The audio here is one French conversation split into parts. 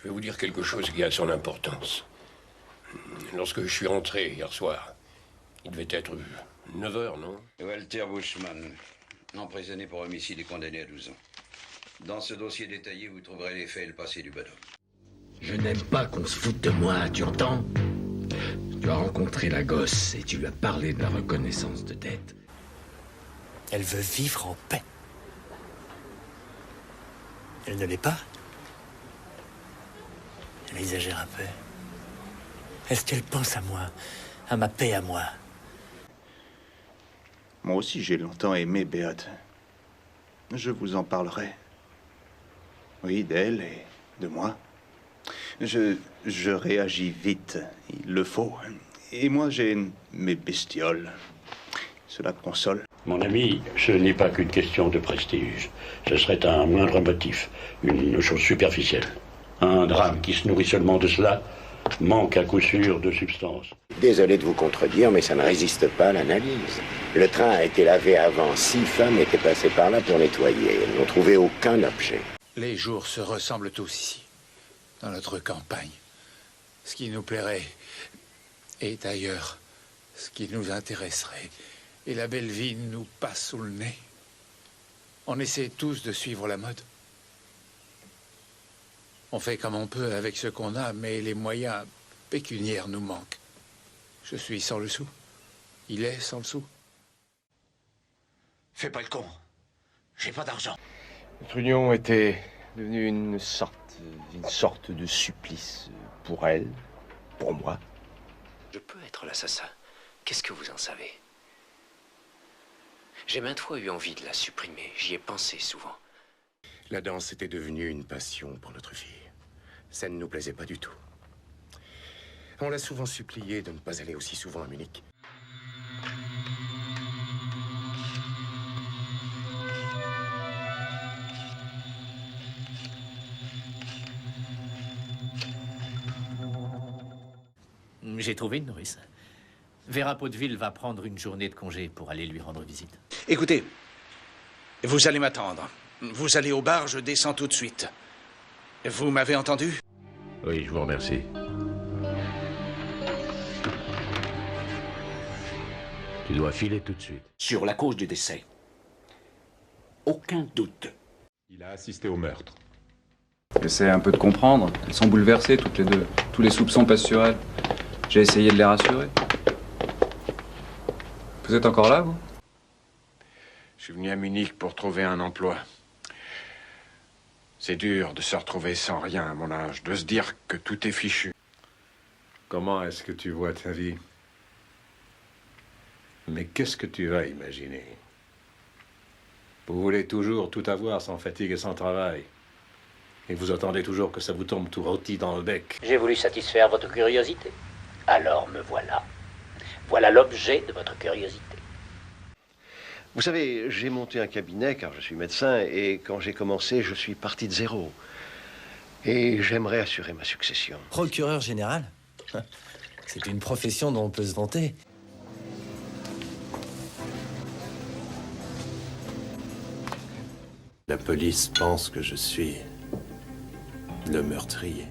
vais vous dire quelque chose qui a son importance. Lorsque je suis rentré hier soir, il devait être 9 heures, non? Walter Bushman, emprisonné pour homicide et condamné à 12 ans. Dans ce dossier détaillé, vous trouverez les faits et le passé du bonhomme. Je n'aime pas qu'on se foute de moi, tu entends? Tu as rencontré la gosse et tu lui as parlé de la reconnaissance de dette. Elle veut vivre en paix. Elle ne l'est pas. Elle exagère un peu. Est-ce qu'elle pense à moi, à ma paix à moi? Moi aussi, j'ai longtemps aimé Beate. Je vous en parlerai. Oui, d'elle et de moi. Je réagis vite, il le faut. Et moi, j'ai mes bestioles. Cela console. Mon ami, ce n'est pas qu'une question de prestige. Ce serait un moindre motif, une chose superficielle. Un drame qui se nourrit seulement de cela manque à coup sûr de substance. Désolé de vous contredire, mais ça ne résiste pas à l'analyse. Le train a été lavé avant. 6 femmes étaient passées par là pour nettoyer. Elles n'ont trouvé aucun objet. Les jours se ressemblent tous ici, dans notre campagne. Ce qui nous plairait est ailleurs, ce qui nous intéresserait. Et la belle vie nous passe sous le nez. On essaie tous de suivre la mode. On fait comme on peut avec ce qu'on a, mais les moyens pécuniaires nous manquent. Je suis sans le sou. Il est sans le sou. Fais pas le con. J'ai pas d'argent. Notre union était devenue une sorte de supplice pour elle, pour moi. Je peux être l'assassin. Qu'est-ce que vous en savez? J'ai maintes fois eu envie de la supprimer. J'y ai pensé souvent. La danse était devenue une passion pour notre fille. Ça ne nous plaisait pas du tout. On l'a souvent supplié de ne pas aller aussi souvent à Munich. J'ai trouvé une nourrice. Vera Potteville va prendre une journée de congé pour aller lui rendre visite. Écoutez, vous allez m'attendre. Vous allez au bar, je descends tout de suite. Vous m'avez entendu? Oui, je vous remercie. Tu dois filer tout de suite. Sur la cause du décès. Aucun doute. Il a assisté au meurtre. J'essaie un peu de comprendre. Elles sont bouleversées toutes les deux. Tous les soupçons passent sur elles. J'ai essayé de les rassurer. Vous êtes encore là, vous? Je suis venu à Munich pour trouver un emploi. C'est dur de se retrouver sans rien à mon âge, de se dire que tout est fichu. Comment est-ce que tu vois ta vie? Mais qu'est-ce que tu vas imaginer? Vous voulez toujours tout avoir sans fatigue et sans travail. Et vous attendez toujours que ça vous tombe tout rôti dans le bec. J'ai voulu satisfaire votre curiosité. Alors me voilà. Voilà l'objet de votre curiosité. Vous savez, j'ai monté un cabinet car je suis médecin et quand j'ai commencé, je suis parti de zéro. Et j'aimerais assurer ma succession. Procureur général? C'est une profession dont on peut se vanter. La police pense que je suis le meurtrier.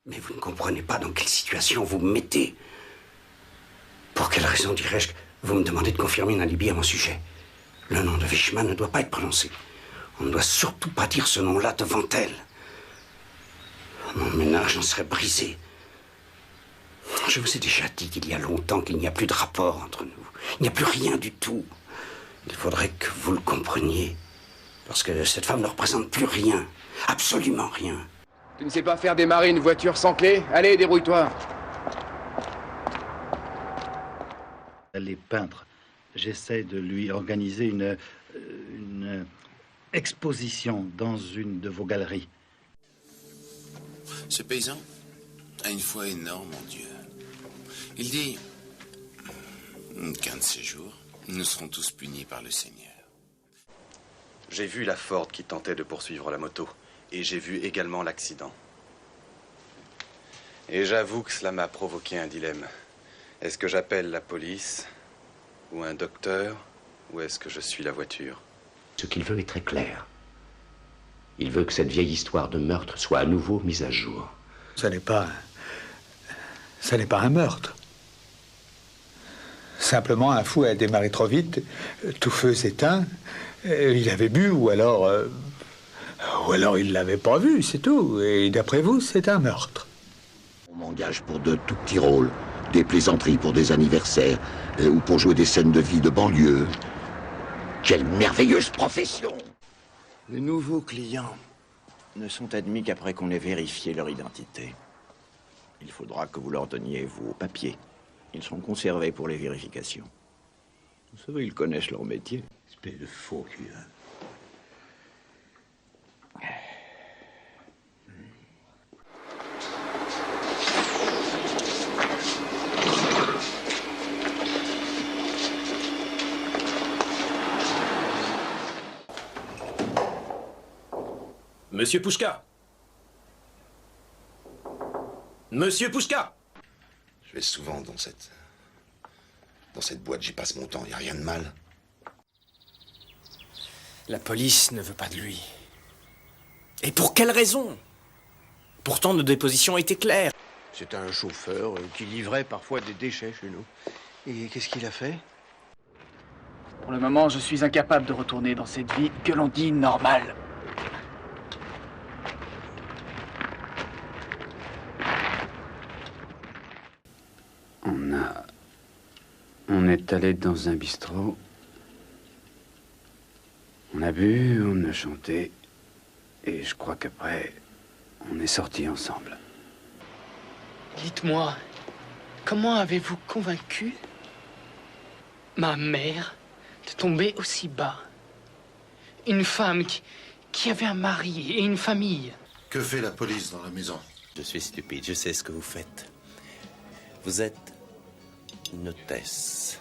Mais vous ne comprenez pas dans quelle situation vous me mettez. Pour quelle raison, dirais-je, vous me demandez de confirmer une alibi à mon sujet? Le nom de Wichmann ne doit pas être prononcé. On ne doit surtout pas dire ce nom-là devant elle. Mon ménage en serait brisé. Je vous ai déjà dit qu'il y a longtemps qu'il n'y a plus de rapport entre nous. Il n'y a plus rien du tout. Il faudrait que vous le compreniez. Parce que cette femme ne représente plus rien. Absolument rien. Tu ne sais pas faire démarrer une voiture sans clé? Allez, débrouille-toi. Elle est peintre. J'essaie de lui organiser une exposition dans une de vos galeries. Ce paysan a une foi énorme en Dieu. Il dit qu'un de ces jours, nous serons tous punis par le Seigneur. J'ai vu la Ford qui tentait de poursuivre la moto. Et j'ai vu également l'accident. Et j'avoue que cela m'a provoqué un dilemme. Est-ce que j'appelle la police ou un docteur, ou est-ce que je suis la voiture? Ce qu'il veut est très clair. Il veut que cette vieille histoire de meurtre soit à nouveau mise à jour. Ça n'est pas un meurtre. Simplement, un fou a démarré trop vite, tout feu s'éteint, il avait bu, ou alors il l'avait pas vu, c'est tout. Et d'après vous, c'est un meurtre. On m'engage pour de tout petits rôles, des plaisanteries pour des anniversaires, ou pour jouer des scènes de vie de banlieue. Quelle merveilleuse profession! Les nouveaux clients ne sont admis qu'après qu'on ait vérifié leur identité. Il faudra que vous leur donniez vos papiers. Ils sont conservés pour les vérifications. Vous savez, ils connaissent leur métier. Espèce de faux cul. Monsieur Pouchka! Monsieur Pouchka! Je vais souvent dans cette boîte, j'y passe mon temps, y a rien de mal. La police ne veut pas de lui. Et pour quelle raison? Pourtant, nos dépositions étaient claires. C'est un chauffeur qui livrait parfois des déchets chez nous. Et qu'est-ce qu'il a fait? Pour le moment, je suis incapable de retourner dans cette vie que l'on dit normale. On est allé dans un bistrot. On a bu, on a chanté. Et je crois qu'après, on est sortis ensemble. Dites-moi, comment avez-vous convaincu ma mère de tomber aussi bas? Une femme qui avait un mari et une famille. Que fait la police dans la maison? Je suis stupide, je sais ce que vous faites. Vous êtes une hôtesse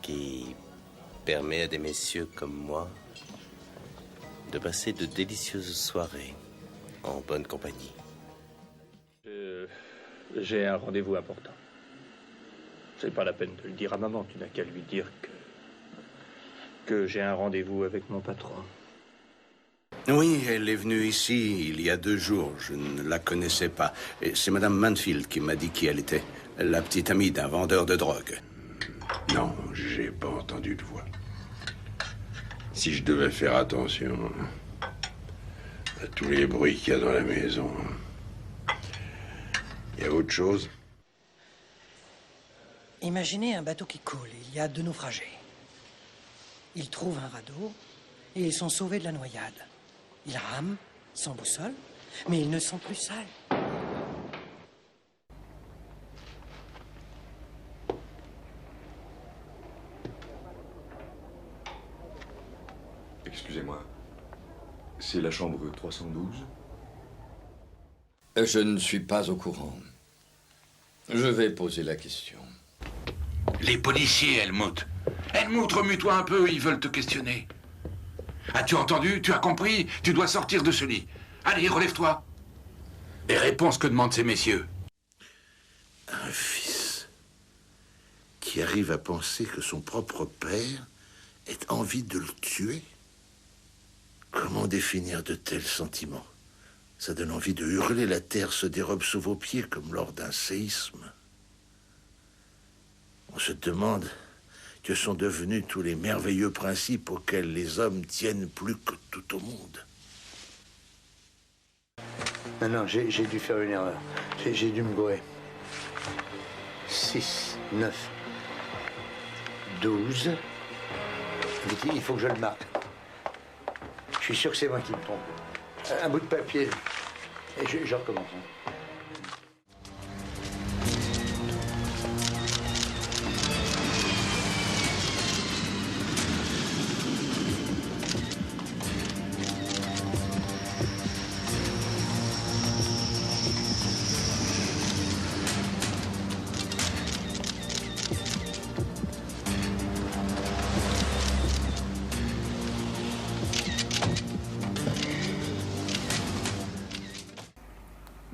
qui permet à des messieurs comme moi de passer de délicieuses soirées en bonne compagnie. J'ai un rendez-vous important. C'est pas la peine de le dire à maman, tu n'as qu'à lui dire que j'ai un rendez-vous avec mon patron. Oui, elle est venue ici il y a 2 jours. Je ne la connaissais pas. Et c'est Madame Manfield qui m'a dit qui elle était. La petite amie d'un vendeur de drogue. Non, j'ai pas entendu de voix. Si je devais faire attention à tous les bruits qu'il y a dans la maison. Il y a autre chose? Imaginez un bateau qui coule. Il y a 2 naufragés. Ils trouvent un radeau et ils sont sauvés de la noyade. Ils rament, sans boussole, mais ils ne sont plus sales. Excusez-moi, c'est la chambre 312? Je ne suis pas au courant. Je vais poser la question. Les policiers, Helmut. Helmut, remue-toi un peu, ils veulent te questionner. As-tu entendu? Tu as compris? Tu dois sortir de ce lit. Allez, relève-toi. Et réponds ce que demandent ces messieurs. Un fils qui arrive à penser que son propre père ait envie de le tuer? Comment définir de tels sentiments? Ça donne envie de hurler, la terre se dérobe sous vos pieds comme lors d'un séisme. On se demande que sont devenus tous les merveilleux principes auxquels les hommes tiennent plus que tout au monde. Non, j'ai dû faire une erreur. J'ai dû me gourer. 6, 9, 12. Il faut que je le marque. Je suis sûr que c'est moi qui me trompe. Un bout de papier. Et je recommence.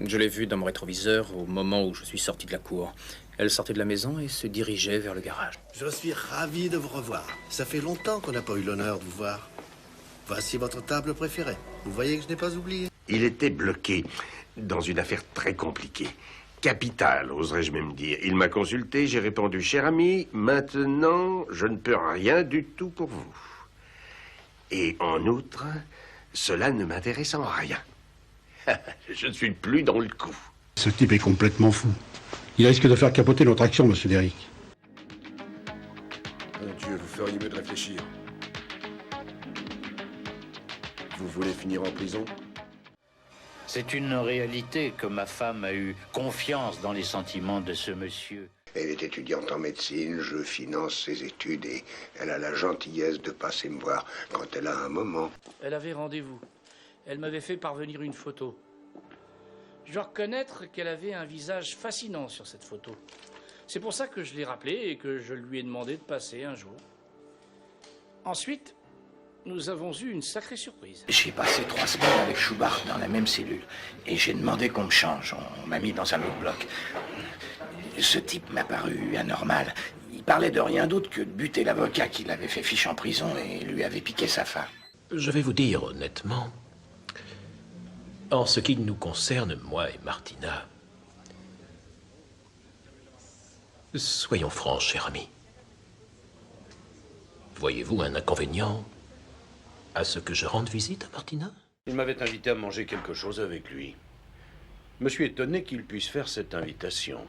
Je l'ai vue dans mon rétroviseur au moment où je suis sorti de la cour. Elle sortait de la maison et se dirigeait vers le garage. Je suis ravi de vous revoir. Ça fait longtemps qu'on n'a pas eu l'honneur de vous voir. Voici votre table préférée. Vous voyez que je n'ai pas oublié. Il était bloqué dans une affaire très compliquée. Capitale, oserais-je même dire. Il m'a consulté, j'ai répondu, cher ami, maintenant, je ne peux rien du tout pour vous. Et en outre, cela ne m'intéresse en rien. Je ne suis plus dans le coup. Ce type est complètement fou. Il risque de faire capoter notre action, monsieur Derrick. Mon Dieu, vous feriez mieux de réfléchir. Vous voulez finir en prison? C'est une réalité que ma femme a eu confiance dans les sentiments de ce monsieur. Elle est étudiante en médecine, je finance ses études et elle a la gentillesse de passer me voir quand elle a un moment. Elle avait rendez-vous. Elle m'avait fait parvenir une photo. Je dois reconnaître qu'elle avait un visage fascinant sur cette photo. C'est pour ça que je l'ai rappelée et que je lui ai demandé de passer un jour. Ensuite, nous avons eu une sacrée surprise. J'ai passé 3 semaines avec Schubart dans la même cellule. Et j'ai demandé qu'on me change. On m'a mis dans un autre bloc. Ce type m'a paru anormal. Il parlait de rien d'autre que de buter l'avocat qui l'avait fait fiche en prison et lui avait piqué sa femme. Je vais vous dire honnêtement, en ce qui nous concerne, moi et Martina, soyons francs, cher ami. Voyez-vous un inconvénient à ce que je rende visite à Martina? Il m'avait invité à manger quelque chose avec lui. Je me suis étonné qu'il puisse faire cette invitation.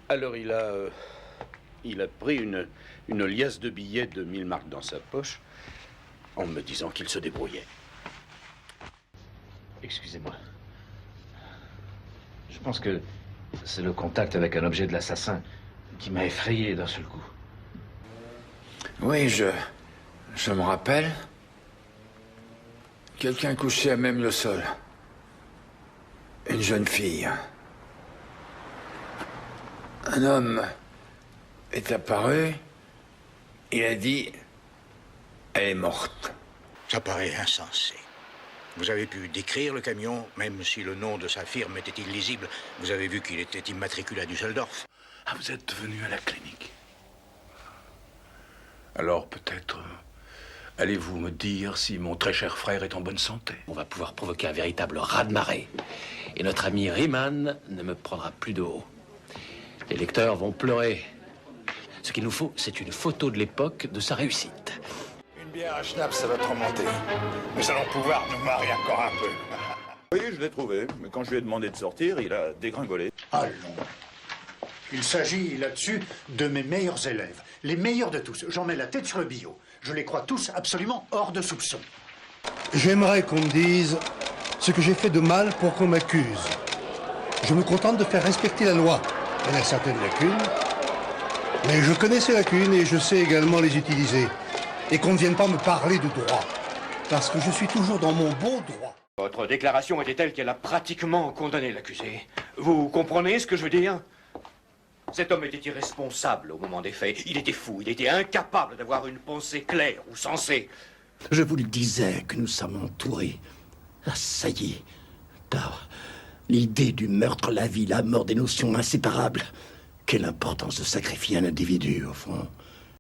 Alors il a pris une liasse de billets de 1000 marks dans sa poche, en me disant qu'il se débrouillait. Excusez-moi. Je pense que c'est le contact avec un objet de l'assassin qui m'a effrayé d'un seul coup. Oui, je me rappelle. Quelqu'un couché à même le sol. Une jeune fille. Un homme est apparu. Il a dit... Elle est morte. Ça paraît insensé. Vous avez pu décrire le camion, même si le nom de sa firme était illisible. Vous avez vu qu'il était immatriculé à Düsseldorf. Ah, vous êtes venu à la clinique. Alors peut-être allez-vous me dire si mon très cher frère est en bonne santé? On va pouvoir provoquer un véritable raz-de-marée. Et notre ami Riemann ne me prendra plus de haut. Les lecteurs vont pleurer. Ce qu'il nous faut, c'est une photo de l'époque de sa réussite. Une bière à schnapp, ça va te remonter. Nous allons pouvoir nous marier encore un peu. Oui, je l'ai trouvé. Mais quand je lui ai demandé de sortir, il a dégringolé. Allons. Il s'agit là-dessus de mes meilleurs élèves. Les meilleurs de tous. J'en mets la tête sur le bio. Je les crois tous absolument hors de soupçon. J'aimerais qu'on me dise ce que j'ai fait de mal pour qu'on m'accuse. Je me contente de faire respecter la loi. Elle a certaines lacunes, mais je connais ces lacunes et je sais également les utiliser. Et qu'on ne vienne pas me parler de droit, parce que je suis toujours dans mon bon droit. Votre déclaration était telle qu'elle a pratiquement condamné l'accusé. Vous comprenez ce que je veux dire? Cet homme était irresponsable au moment des faits. Il était fou, il était incapable d'avoir une pensée claire ou sensée. Je vous le disais que nous sommes entourés, assaillis par l'idée du meurtre, la vie, la mort, des notions inséparables. Quelle importance de sacrifier un individu, au fond.